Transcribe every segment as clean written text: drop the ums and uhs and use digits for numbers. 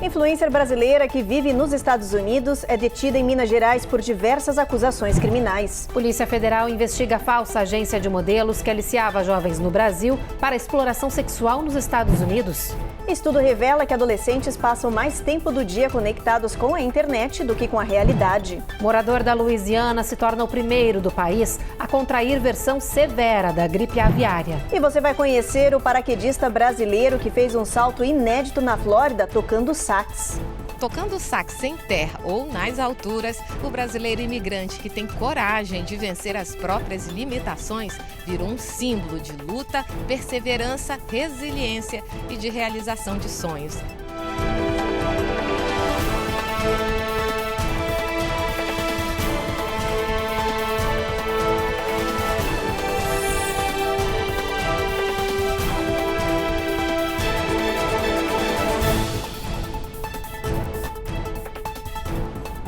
Influencer brasileira que vive nos Estados Unidos é detida em Minas Gerais por diversas acusações criminais. Polícia Federal investiga a falsa agência de modelos que aliciava jovens no Brasil para exploração sexual nos Estados Unidos. Estudo revela que adolescentes passam mais tempo do dia conectados com a internet do que com a realidade. Morador da Louisiana se torna o primeiro do país a contrair versão severa da gripe aviária. E você vai conhecer o paraquedista brasileiro que fez um salto inédito na Flórida tocando sax. Tocando sax em terra ou nas alturas, o brasileiro imigrante que tem coragem de vencer as próprias limitações virou um símbolo de luta, perseverança, resiliência e de realização de sonhos.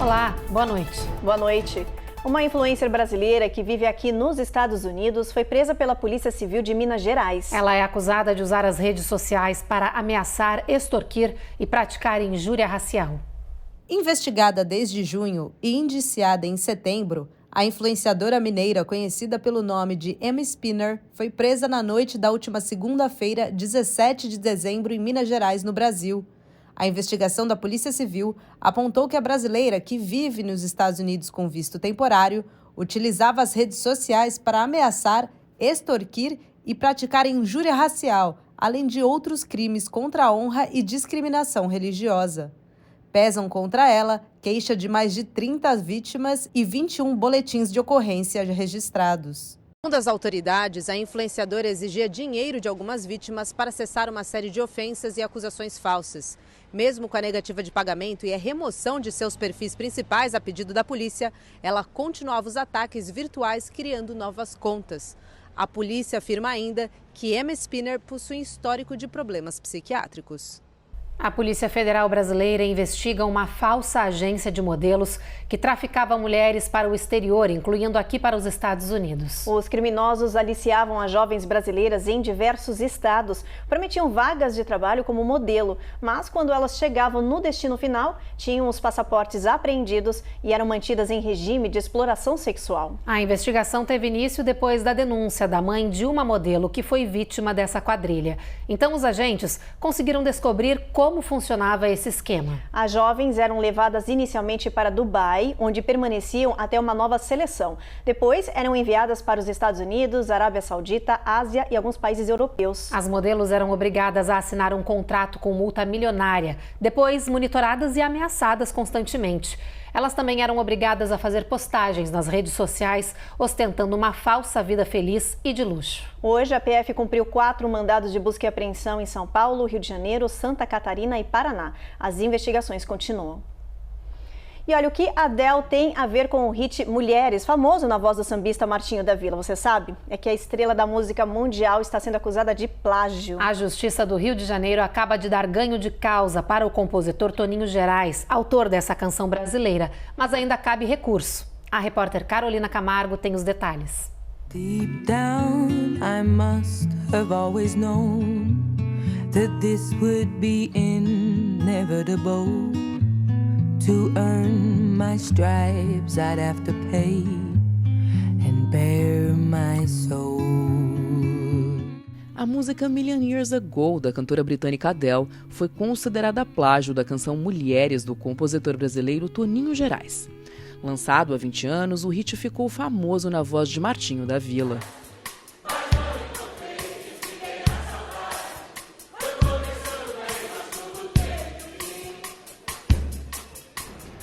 Olá, boa noite. Boa noite. Uma influencer brasileira que vive aqui nos Estados Unidos foi presa pela Polícia Civil de Minas Gerais. Ela é acusada de usar as redes sociais para ameaçar, extorquir e praticar injúria racial. Investigada desde junho e indiciada em setembro, a influenciadora mineira, conhecida pelo nome de Emma Spinner, foi presa na noite da última segunda-feira, 17 de dezembro, em Minas Gerais, no Brasil. A investigação da Polícia Civil apontou que a brasileira, que vive nos Estados Unidos com visto temporário, utilizava as redes sociais para ameaçar, extorquir e praticar injúria racial, além de outros crimes contra a honra e discriminação religiosa. Pesam contra ela queixa de mais de 30 vítimas e 21 boletins de ocorrência registrados. Segundo as autoridades, a influenciadora exigia dinheiro de algumas vítimas para cessar uma série de ofensas e acusações falsas. Mesmo com a negativa de pagamento e a remoção de seus perfis principais a pedido da polícia, ela continuava os ataques virtuais, criando novas contas. A polícia afirma ainda que Emma Spinner possui histórico de problemas psiquiátricos. A Polícia Federal Brasileira investiga uma falsa agência de modelos que traficava mulheres para o exterior, incluindo aqui para os Estados Unidos. Os criminosos aliciavam as jovens brasileiras em diversos estados, prometiam vagas de trabalho como modelo, mas quando elas chegavam no destino final, tinham os passaportes apreendidos e eram mantidas em regime de exploração sexual. A investigação teve início depois da denúncia da mãe de uma modelo que foi vítima dessa quadrilha. Então os agentes conseguiram descobrir como funcionava esse esquema. As jovens eram levadas inicialmente para Dubai, onde permaneciam até uma nova seleção. Depois eram enviadas para os Estados Unidos, Arábia Saudita, Ásia e alguns países europeus. As modelos eram obrigadas a assinar um contrato com multa milionária, depois monitoradas e ameaçadas constantemente. Elas também eram obrigadas a fazer postagens nas redes sociais, ostentando uma falsa vida feliz e de luxo. Hoje, a PF cumpriu 4 mandados de busca e apreensão em São Paulo, Rio de Janeiro, Santa Catarina e Paraná. As investigações continuam. E olha, o que Adele tem a ver com o hit Mulheres, famoso na voz do sambista Martinho da Vila, você sabe? É que a estrela da música mundial está sendo acusada de plágio. A Justiça do Rio de Janeiro acaba de dar ganho de causa para o compositor Toninho Gerais, autor dessa canção brasileira, mas ainda cabe recurso. A repórter Carolina Camargo tem os detalhes. Deep down, I must have always known that this would be inevitable. To earn my stripes, I'd have to pay and bare my soul. A música Million Years Ago, da cantora britânica Adele, foi considerada plágio da canção Mulheres, do compositor brasileiro Toninho Gerais. Lançado há 20 anos, o hit ficou famoso na voz de Martinho da Vila.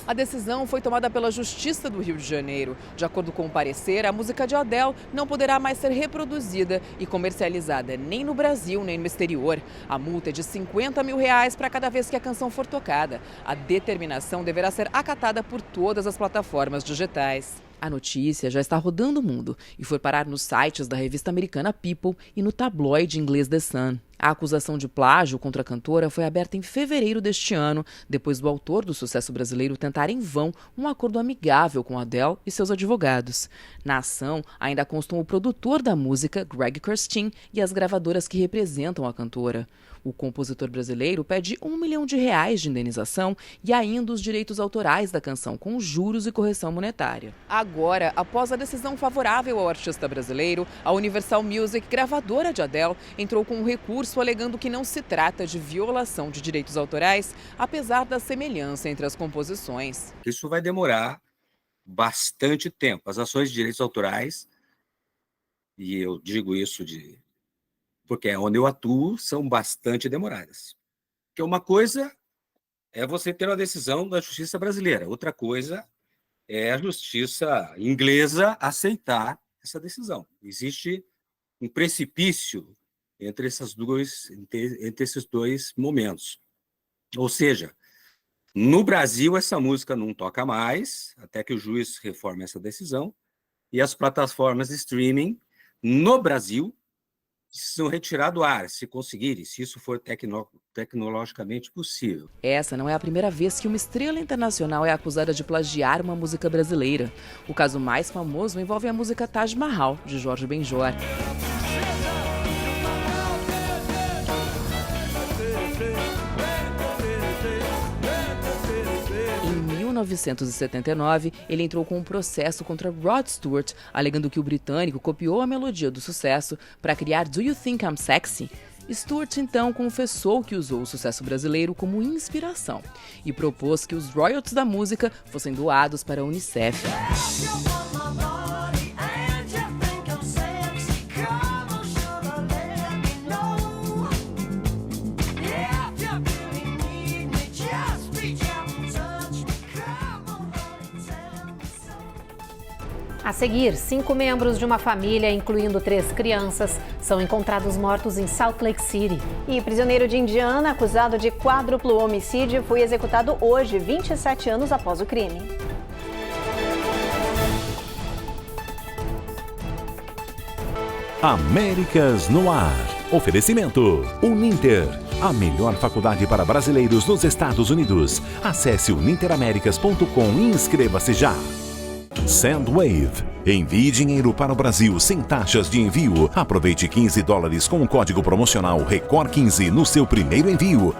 A decisão foi tomada pela Justiça do Rio de Janeiro. De acordo com o parecer, a música de Adele não poderá mais ser reproduzida e comercializada nem no Brasil nem no exterior. A multa é de R$50 mil para cada vez que a canção for tocada. A determinação deverá ser acatada por todas as plataformas digitais. A notícia já está rodando o mundo e foi parar nos sites da revista americana People e no tabloide inglês The Sun. A acusação de plágio contra a cantora foi aberta em fevereiro deste ano, depois do autor do sucesso brasileiro tentar em vão um acordo amigável com Adele e seus advogados. Na ação, ainda constam o produtor da música, Greg Kurstin, e as gravadoras que representam a cantora. O compositor brasileiro pede R$1 milhão de indenização e ainda os direitos autorais da canção, com juros e correção monetária. Agora, após a decisão favorável ao artista brasileiro, a Universal Music, gravadora de Adele, entrou com um recurso alegando que não se trata de violação de direitos autorais, apesar da semelhança entre as composições. Isso vai demorar bastante tempo. As ações de direitos autorais, e eu digo isso porque é onde eu atuo, são bastante demoradas. Porque uma coisa é você ter uma decisão da justiça brasileira, outra coisa é a justiça inglesa aceitar essa decisão. Existe um precipício entre esses dois momentos. Ou seja, no Brasil, essa música não toca mais, até que o juiz reforme essa decisão, e as plataformas de streaming no Brasil precisam retirar do ar, se conseguirem, se isso for tecnologicamente possível. Essa não é a primeira vez que uma estrela internacional é acusada de plagiar uma música brasileira. O caso mais famoso envolve a música Taj Mahal, de Jorge Benjor. Em 1979, ele entrou com um processo contra Rod Stewart, alegando que o britânico copiou a melodia do sucesso para criar Do You Think I'm Sexy? Stewart, então, confessou que usou o sucesso brasileiro como inspiração e propôs que os royalties da música fossem doados para a Unicef. A seguir, 5 membros de uma família, incluindo 3 crianças, são encontrados mortos em Salt Lake City. E prisioneiro de Indiana, acusado de quádruplo homicídio, foi executado hoje, 27 anos após o crime. Américas no Ar. Oferecimento Uninter, a melhor faculdade para brasileiros nos Estados Unidos. Acesse uninteraméricas.com e inscreva-se já. Sendwave. Envie dinheiro para o Brasil sem taxas de envio. Aproveite $15 com o código promocional RECOR15 no seu primeiro envio.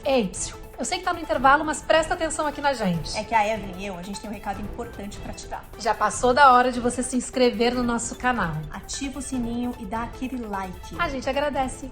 Ei, eu sei que tá no intervalo, mas presta atenção aqui na gente. É que a Evelyn e a gente tem um recado importante pra te dar. Já passou da hora de você se inscrever no nosso canal. Ativa o sininho e dá aquele like. A gente agradece.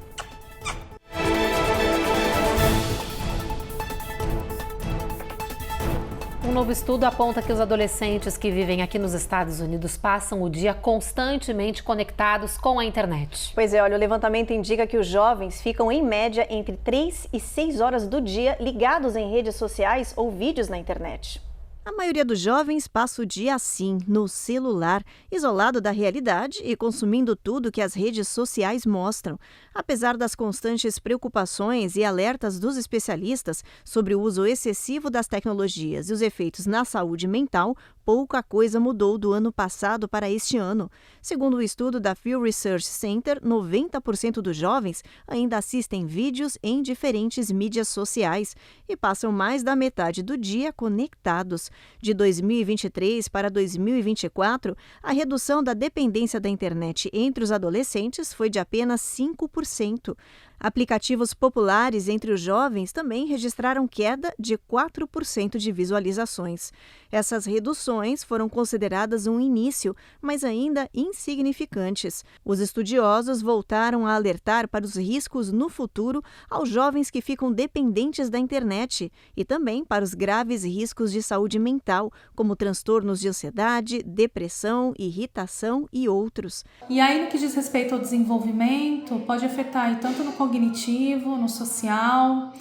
Um novo estudo aponta que os adolescentes que vivem aqui nos Estados Unidos passam o dia constantemente conectados com a internet. Pois é, olha, o levantamento indica que os jovens ficam em média entre 3 e 6 horas do dia ligados em redes sociais ou vídeos na internet. A maioria dos jovens passa o dia assim, no celular, isolado da realidade e consumindo tudo que as redes sociais mostram. Apesar das constantes preocupações e alertas dos especialistas sobre o uso excessivo das tecnologias e os efeitos na saúde mental, pouca coisa mudou do ano passado para este ano. Segundo o estudo da Pew Research Center, 90% dos jovens ainda assistem vídeos em diferentes mídias sociais e passam mais da metade do dia conectados. De 2023 para 2024, a redução da dependência da internet entre os adolescentes foi de apenas 5%. Aplicativos populares entre os jovens também registraram queda de 4% de visualizações. Essas reduções foram consideradas um início, mas ainda insignificantes. Os estudiosos voltaram a alertar para os riscos no futuro aos jovens que ficam dependentes da internet e também para os graves riscos de saúde mental, como transtornos de ansiedade, depressão, irritação e outros. E aí, no que diz respeito ao desenvolvimento, pode afetar aí, tanto no cognitivo, no social,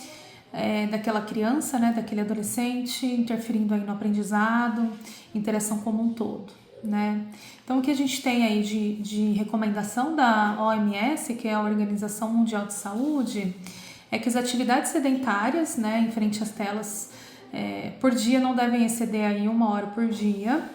daquela criança, né, daquele adolescente, interferindo aí no aprendizado, interação como um todo, né? Então, o que a gente tem aí de recomendação da OMS, que é a Organização Mundial de Saúde, é que as atividades sedentárias, né, em frente às telas, por dia não devem exceder aí 1 hora por dia.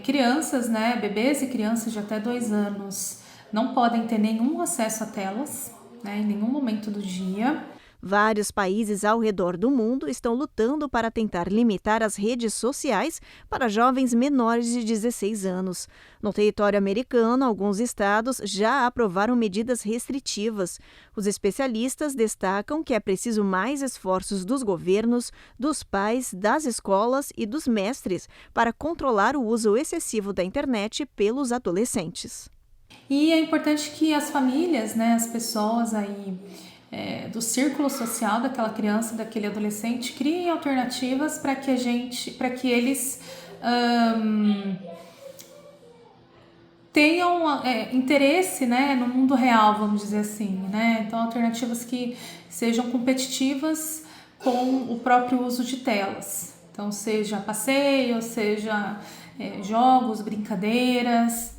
Crianças, né, bebês e crianças de até 2 anos não podem ter nenhum acesso a telas, né, em nenhum momento do dia. Vários países ao redor do mundo estão lutando para tentar limitar as redes sociais para jovens menores de 16 anos. No território americano, alguns estados já aprovaram medidas restritivas. Os especialistas destacam que é preciso mais esforços dos governos, dos pais, das escolas e dos mestres para controlar o uso excessivo da internet pelos adolescentes. E é importante que as famílias, as pessoas aí do círculo social daquela criança, daquele adolescente, criem alternativas para que eles tenham interesse, no mundo real, vamos dizer assim, Então, alternativas que sejam competitivas com o próprio uso de telas. Então, seja passeio, seja jogos, brincadeiras.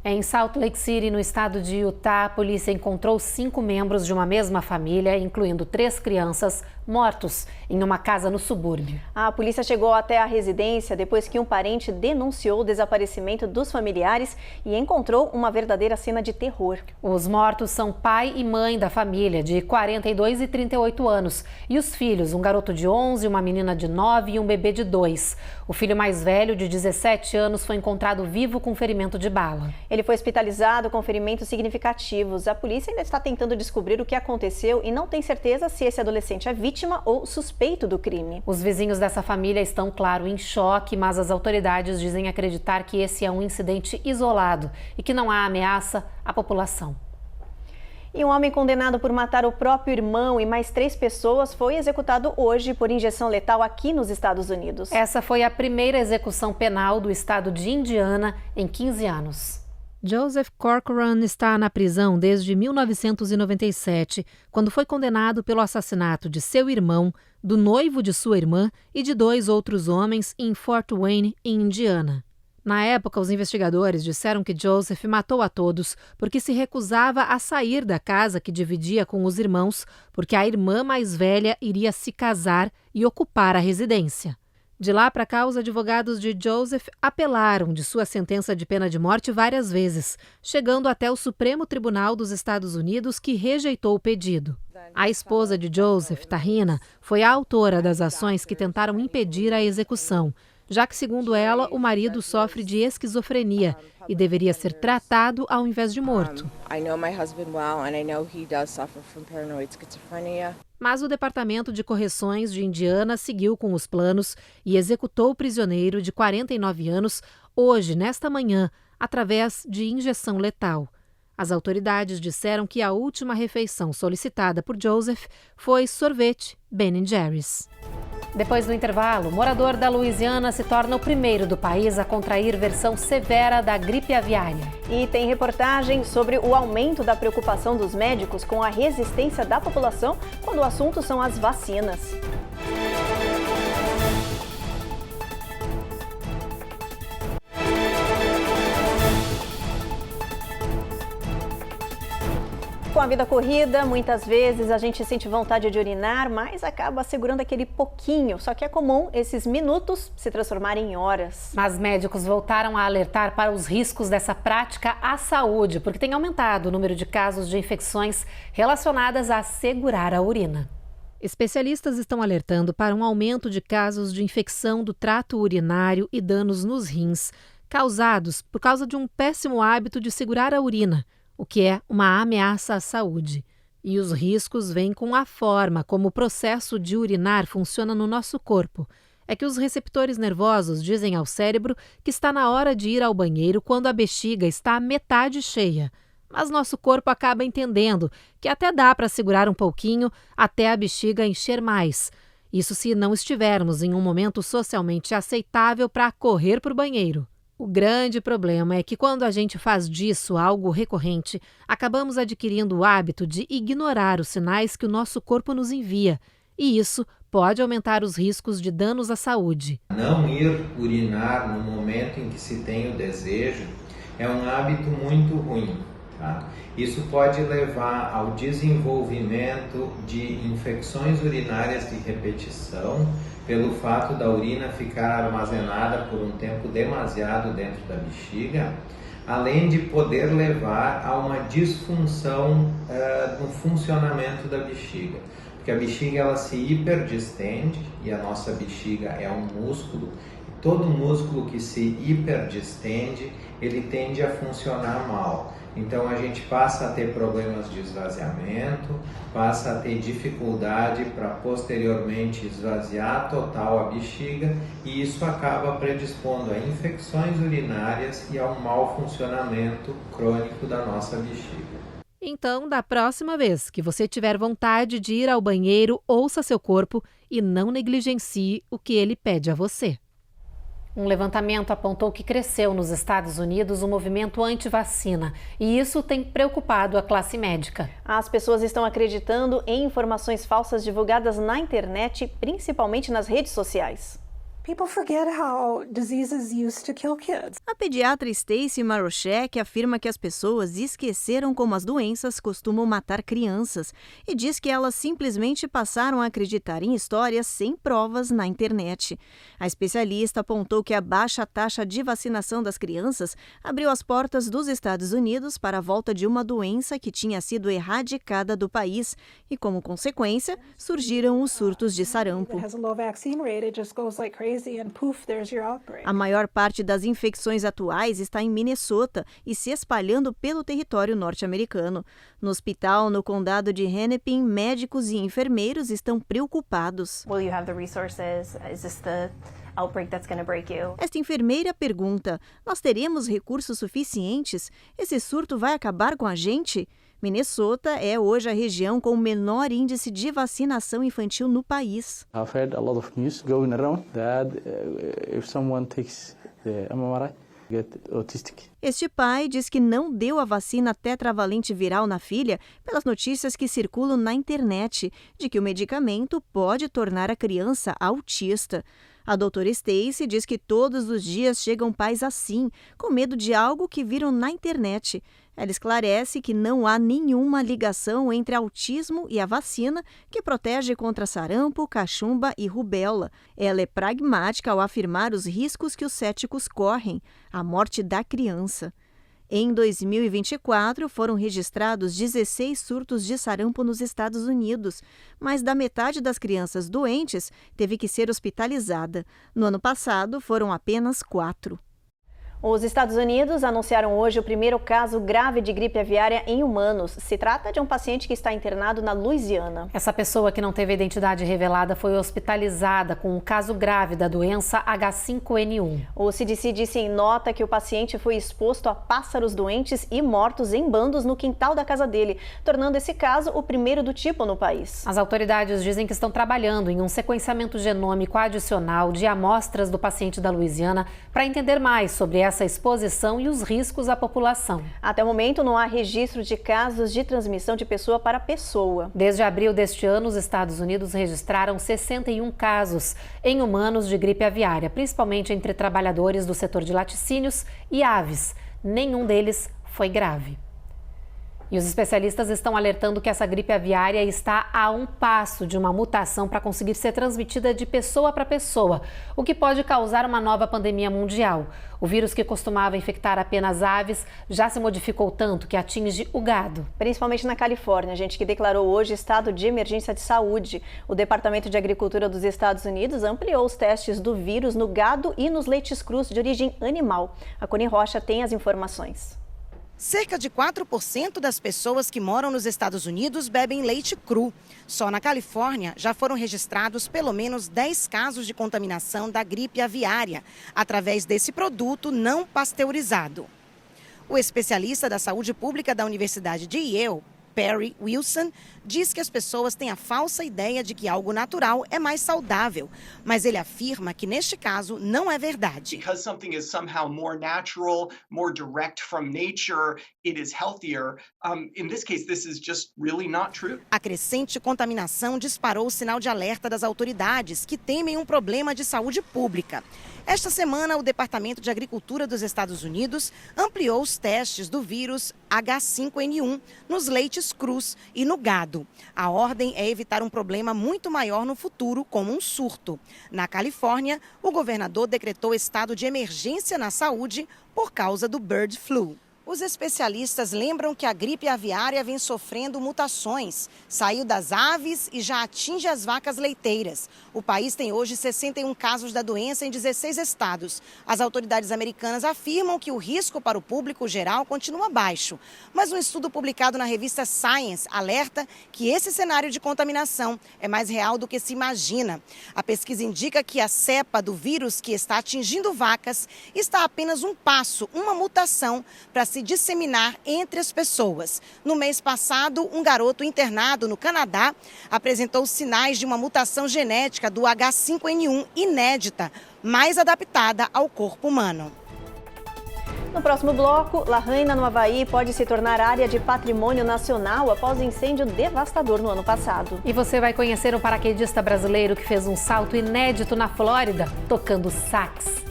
Em Salt Lake City, no estado de Utah, a polícia encontrou 5 membros de uma mesma família, incluindo 3 crianças, mortos em uma casa no subúrbio. A polícia chegou até a residência depois que um parente denunciou o desaparecimento dos familiares e encontrou uma verdadeira cena de terror. Os mortos são pai e mãe da família, de 42 e 38 anos, e os filhos, um garoto de 11, uma menina de 9 e um bebê de 2. O filho mais velho, de 17 anos, foi encontrado vivo com ferimento de bala. Ele foi hospitalizado com ferimentos significativos. A polícia ainda está tentando descobrir o que aconteceu e não tem certeza se esse adolescente é vítima ou suspeito do crime. Os vizinhos dessa família estão, claro, em choque, mas as autoridades dizem acreditar que esse é um incidente isolado e que não há ameaça à população. E um homem condenado por matar o próprio irmão e mais 3 pessoas foi executado hoje por injeção letal aqui nos Estados Unidos. Essa foi a primeira execução penal do estado de Indiana em 15 anos. Joseph Corcoran está na prisão desde 1997, quando foi condenado pelo assassinato de seu irmão, do noivo de sua irmã e de 2 outros homens em Fort Wayne, em Indiana. Na época, os investigadores disseram que Joseph matou a todos porque se recusava a sair da casa que dividia com os irmãos, porque a irmã mais velha iria se casar e ocupar a residência. De lá para cá, os advogados de Joseph apelaram de sua sentença de pena de morte várias vezes, chegando até o Supremo Tribunal dos Estados Unidos, que rejeitou o pedido. A esposa de Joseph, Tahina, foi a autora das ações que tentaram impedir a execução, já que, segundo ela, o marido sofre de esquizofrenia e deveria ser tratado ao invés de morto. Mas o Departamento de Correções de Indiana seguiu com os planos e executou o prisioneiro de 49 anos hoje, nesta manhã, através de injeção letal. As autoridades disseram que a última refeição solicitada por Joseph foi sorvete Ben & Jerry's. Depois do intervalo, morador da Louisiana se torna o primeiro do país a contrair versão severa da gripe aviária. E tem reportagem sobre o aumento da preocupação dos médicos com a resistência da população quando o assunto são as vacinas. Com a vida corrida, muitas vezes a gente sente vontade de urinar, mas acaba segurando aquele pouquinho. Só que é comum esses minutos se transformarem em horas. Mas médicos voltaram a alertar para os riscos dessa prática à saúde, porque tem aumentado o número de casos de infecções relacionadas a segurar a urina. Especialistas estão alertando para um aumento de casos de infecção do trato urinário e danos nos rins, causados por causa de um péssimo hábito de segurar a urina, o que é uma ameaça à saúde. E os riscos vêm com a forma como o processo de urinar funciona no nosso corpo. É que os receptores nervosos dizem ao cérebro que está na hora de ir ao banheiro quando a bexiga está metade cheia. Mas nosso corpo acaba entendendo que até dá para segurar um pouquinho até a bexiga encher mais. Isso se não estivermos em um momento socialmente aceitável para correr para o banheiro. O grande problema é que quando a gente faz disso algo recorrente, acabamos adquirindo o hábito de ignorar os sinais que o nosso corpo nos envia. E isso pode aumentar os riscos de danos à saúde. Não ir urinar no momento em que se tem o desejo é um hábito muito ruim. Tá? Isso pode levar ao desenvolvimento de infecções urinárias de repetição, pelo fato da urina ficar armazenada por um tempo demasiado dentro da bexiga, além de poder levar a uma disfunção no funcionamento da bexiga. Porque a bexiga ela se hiperdistende e a nossa bexiga é um músculo. Todo músculo que se hiperdistende, ele tende a funcionar mal. Então a gente passa a ter problemas de esvaziamento, passa a ter dificuldade para posteriormente esvaziar total a bexiga e isso acaba predispondo a infecções urinárias e ao mau funcionamento crônico da nossa bexiga. Então, da próxima vez que você tiver vontade de ir ao banheiro, ouça seu corpo e não negligencie o que ele pede a você. Um levantamento apontou que cresceu nos Estados Unidos o movimento anti-vacina e isso tem preocupado a classe médica. As pessoas estão acreditando em informações falsas divulgadas na internet, principalmente nas redes sociais. People forget how diseases used to kill kids. A pediatra Stacey Marochek afirma que as pessoas esqueceram como as doenças costumam matar crianças e diz que elas simplesmente passaram a acreditar em histórias sem provas na internet. A especialista apontou que a baixa taxa de vacinação das crianças abriu as portas dos Estados Unidos para a volta de uma doença que tinha sido erradicada do país e, como consequência, surgiram os surtos de sarampo. A maior parte das infecções atuais está em Minnesota e se espalhando pelo território norte-americano. No hospital, no condado de Hennepin, médicos e enfermeiros estão preocupados. Esta enfermeira pergunta: nós teremos recursos suficientes? Esse surto vai acabar com a gente? Minnesota é hoje a região com o menor índice de vacinação infantil no país. I've heard a lot of news going around that if someone takes the MMR, get autistic. Este pai diz que não deu a vacina tetravalente viral na filha pelas notícias que circulam na internet de que o medicamento pode tornar a criança autista. A doutora Stacey diz que todos os dias chegam pais assim, com medo de algo que viram na internet. Ela esclarece que não há nenhuma ligação entre autismo e a vacina que protege contra sarampo, cachumba e rubéola. Ela é pragmática ao afirmar os riscos que os céticos correm, a morte da criança. Em 2024, foram registrados 16 surtos de sarampo nos Estados Unidos, mais da metade das crianças doentes teve que ser hospitalizada. No ano passado, foram apenas 4. Os Estados Unidos anunciaram hoje o primeiro caso grave de gripe aviária em humanos. Se trata de um paciente que está internado na Louisiana. Essa pessoa, que não teve identidade revelada, foi hospitalizada com um caso grave da doença H5N1. O CDC disse em nota que o paciente foi exposto a pássaros doentes e mortos em bandos no quintal da casa dele, tornando esse caso o primeiro do tipo no país. As autoridades dizem que estão trabalhando em um sequenciamento genômico adicional de amostras do paciente da Louisiana para entender mais sobre essa exposição e os riscos à população. Até o momento, não há registro de casos de transmissão de pessoa para pessoa. Desde abril deste ano, os Estados Unidos registraram 61 casos em humanos de gripe aviária, principalmente entre trabalhadores do setor de laticínios e aves. Nenhum deles foi grave. E os especialistas estão alertando que essa gripe aviária está a um passo de uma mutação para conseguir ser transmitida de pessoa para pessoa, o que pode causar uma nova pandemia mundial. O vírus, que costumava infectar apenas aves, já se modificou tanto que atinge o gado. Principalmente na Califórnia, gente, que declarou hoje estado de emergência de saúde. O Departamento de Agricultura dos Estados Unidos ampliou os testes do vírus no gado e nos leites crus de origem animal. A Cone Rocha tem as informações. Cerca de 4% das pessoas que moram nos Estados Unidos bebem leite cru. Só na Califórnia já foram registrados pelo menos 10 casos de contaminação da gripe aviária, através desse produto não pasteurizado. O especialista da saúde pública da Universidade de Yale, Perry Wilson, diz que as pessoas têm a falsa ideia de que algo natural é mais saudável, mas ele afirma que neste caso não é verdade. Because something is somehow more natural, more direct from nature, it is healthier. In this case, this is just really not true. A crescente contaminação disparou o sinal de alerta das autoridades, que temem um problema de saúde pública. Esta semana, o Departamento de Agricultura dos Estados Unidos ampliou os testes do vírus H5N1 nos leites crus e no gado. A ordem é evitar um problema muito maior no futuro, como um surto. Na Califórnia, o governador decretou estado de emergência na saúde por causa do bird flu. Os especialistas lembram que a gripe aviária vem sofrendo mutações. Saiu das aves e já atinge as vacas leiteiras. O país tem hoje 61 casos da doença em 16 estados. As autoridades americanas afirmam que o risco para o público geral continua baixo. Mas um estudo publicado na revista Science alerta que esse cenário de contaminação é mais real do que se imagina. A pesquisa indica que a cepa do vírus que está atingindo vacas está a apenas um passo, uma mutação, para se disseminar entre as pessoas. No mês passado, um garoto internado no Canadá apresentou sinais de uma mutação genética do H5N1 inédita, mais adaptada ao corpo humano. No próximo bloco, Lahaina, no Havaí, pode se tornar área de patrimônio nacional após incêndio devastador no ano passado. E você vai conhecer um paraquedista brasileiro que fez um salto inédito na Flórida, tocando sax.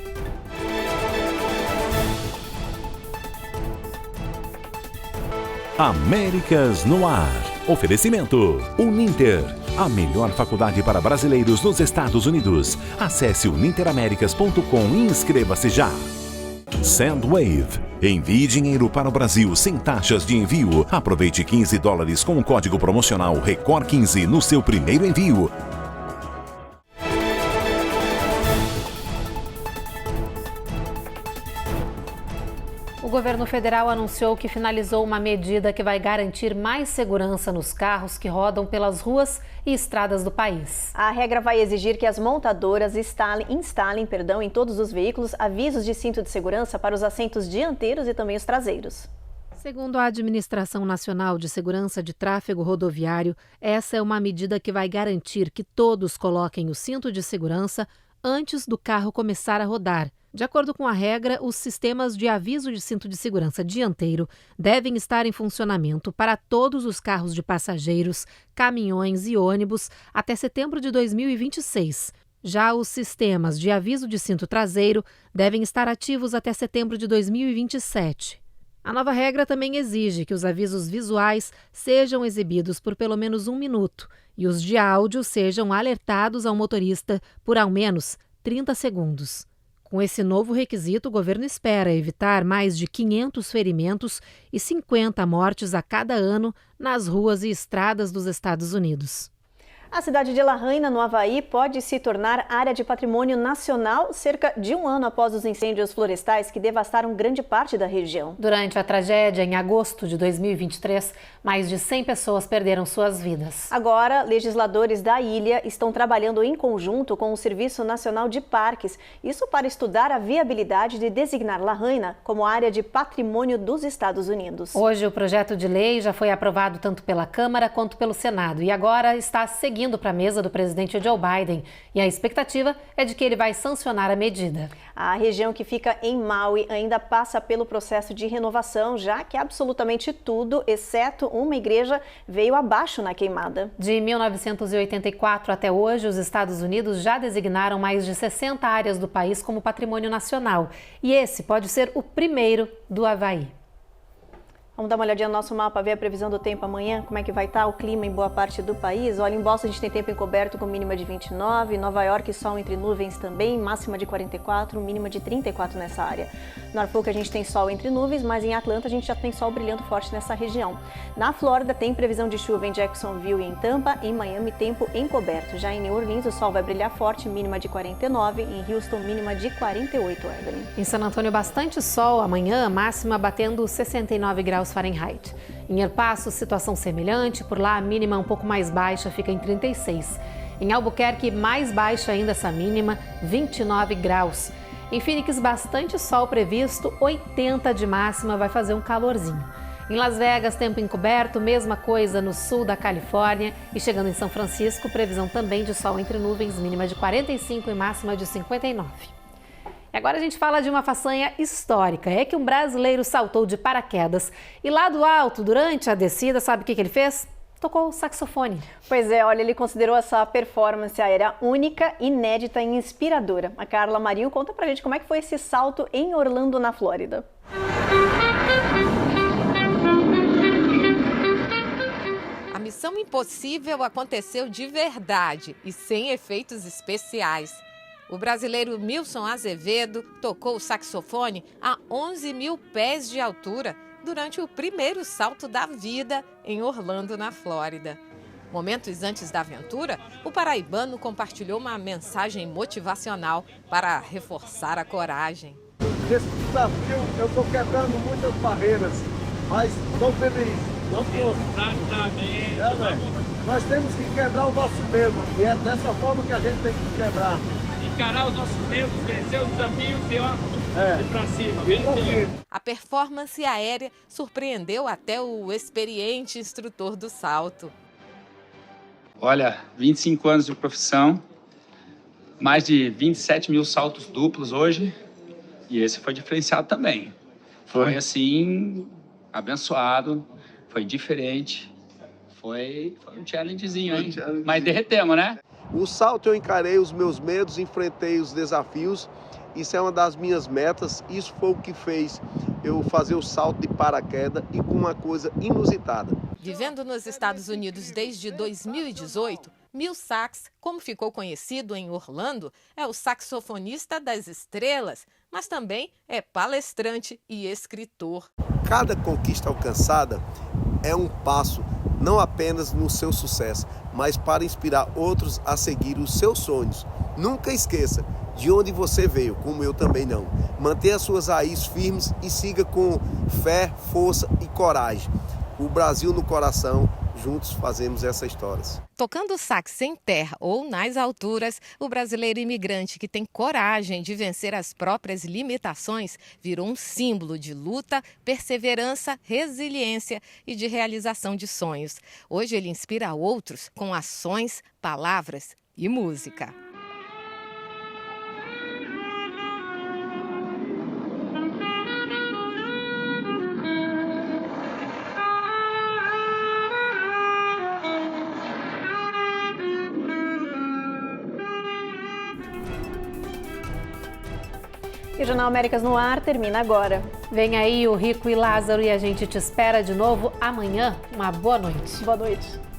Américas no Ar. Oferecimento Uninter, a melhor faculdade para brasileiros nos Estados Unidos. Acesse uninteraméricas.com e inscreva-se já. Sandwave. Envie dinheiro para o Brasil sem taxas de envio. Aproveite $15 com o código promocional RECOR15 no seu primeiro envio. O governo federal anunciou que finalizou uma medida que vai garantir mais segurança nos carros que rodam pelas ruas e estradas do país. A regra vai exigir que as montadoras instalem em todos os veículos avisos de cinto de segurança para os assentos dianteiros e também os traseiros. Segundo a Administração Nacional de Segurança de Tráfego Rodoviário, essa é uma medida que vai garantir que todos coloquem o cinto de segurança antes do carro começar a rodar. De acordo com a regra, os sistemas de aviso de cinto de segurança dianteiro devem estar em funcionamento para todos os carros de passageiros, caminhões e ônibus até setembro de 2026. Já os sistemas de aviso de cinto traseiro devem estar ativos até setembro de 2027. A nova regra também exige que os avisos visuais sejam exibidos por pelo menos 1 minuto e os de áudio sejam alertados ao motorista por ao menos 30 segundos. Com esse novo requisito, o governo espera evitar mais de 500 ferimentos e 50 mortes a cada ano nas ruas e estradas dos Estados Unidos. A cidade de Lahaina, no Havaí, pode se tornar área de patrimônio nacional cerca de um ano após os incêndios florestais que devastaram grande parte da região. Durante a tragédia, em agosto de 2023, mais de 100 pessoas perderam suas vidas. Agora, legisladores da ilha estão trabalhando em conjunto com o Serviço Nacional de Parques, isso para estudar a viabilidade de designar Lahaina como área de patrimônio dos Estados Unidos. Hoje, o projeto de lei já foi aprovado tanto pela Câmara quanto pelo Senado e agora está seguindo para a mesa do presidente Joe Biden. E a expectativa é de que ele vai sancionar a medida. A região que fica em Maui ainda passa pelo processo de renovação, já que absolutamente tudo, exceto uma igreja, veio abaixo na queimada. De 1984 até hoje, os Estados Unidos já designaram mais de 60 áreas do país como patrimônio nacional. E esse pode ser o primeiro do Havaí. Vamos dar uma olhadinha no nosso mapa, ver a previsão do tempo amanhã, como é que vai estar o clima em boa parte do país. Olha, em Boston a gente tem tempo encoberto com mínima de 29, Nova York sol entre nuvens também, máxima de 44, mínima de 34 nessa área. Norfolk a gente tem sol entre nuvens, mas em Atlanta a gente já tem sol brilhando forte nessa região. Na Flórida tem previsão de chuva em Jacksonville e em Tampa, em Miami tempo encoberto. Já em New Orleans o sol vai brilhar forte, mínima de 49, em Houston mínima de 48, Evelyn. Em San Antônio bastante sol amanhã, máxima batendo 69 graus Fahrenheit. Em El Paso, situação semelhante, por lá a mínima um pouco mais baixa, fica em 36. Em Albuquerque, mais baixa ainda essa mínima, 29 graus. Em Phoenix, bastante sol previsto, 80 de máxima, vai fazer um calorzinho. Em Las Vegas, tempo encoberto, mesma coisa no sul da Califórnia. E chegando em São Francisco, previsão também de sol entre nuvens, mínima de 45 e máxima de 59. E agora a gente fala de uma façanha histórica. É que um brasileiro saltou de paraquedas e lá do alto, durante a descida, sabe o que ele fez? Tocou o saxofone. Pois é, olha, ele considerou essa performance aérea única, inédita e inspiradora. A Carla Marinho conta pra gente como é que foi esse salto em Orlando, na Flórida. A missão impossível aconteceu de verdade e sem efeitos especiais. O brasileiro Milson Azevedo tocou o saxofone a 11 mil pés de altura durante o primeiro salto da vida em Orlando, na Flórida. Momentos antes da aventura, o paraibano compartilhou uma mensagem motivacional para reforçar a coragem. Nesse desafio, eu estou quebrando muitas barreiras, mas estou feliz. Não Nós temos que quebrar o nosso medo, e é dessa forma que a gente tem que quebrar. Encarar os nossos medos, vencer o desafio e pra cima. A performance aérea surpreendeu até o experiente instrutor do salto. Olha, 25 anos de profissão, mais de 27 mil saltos duplos hoje, e esse foi diferenciado também. Foi assim, abençoado, foi diferente, foi um challengezinho, hein? Mas derretemos, né? O salto eu encarei os meus medos, enfrentei os desafios, isso é uma das minhas metas, isso foi o que fez eu fazer o salto de paraquedas e com uma coisa inusitada. Vivendo nos Estados Unidos desde 2018, Mil Sax, como ficou conhecido em Orlando, é o saxofonista das estrelas, mas também é palestrante e escritor. Cada conquista alcançada é um passo, não apenas no seu sucesso, mas para inspirar outros a seguir os seus sonhos. Nunca esqueça de onde você veio, como eu também não. Mantenha suas raízes firmes e siga com fé, força e coragem. O Brasil no coração, juntos fazemos essa história. Tocando sax em terra ou nas alturas, o brasileiro imigrante que tem coragem de vencer as próprias limitações virou um símbolo de luta, perseverança, resiliência e de realização de sonhos. Hoje ele inspira outros com ações, palavras e música. E o Jornal Américas no Ar termina agora. Vem aí o Rico e Lázaro e a gente te espera de novo amanhã. Uma boa noite. Boa noite.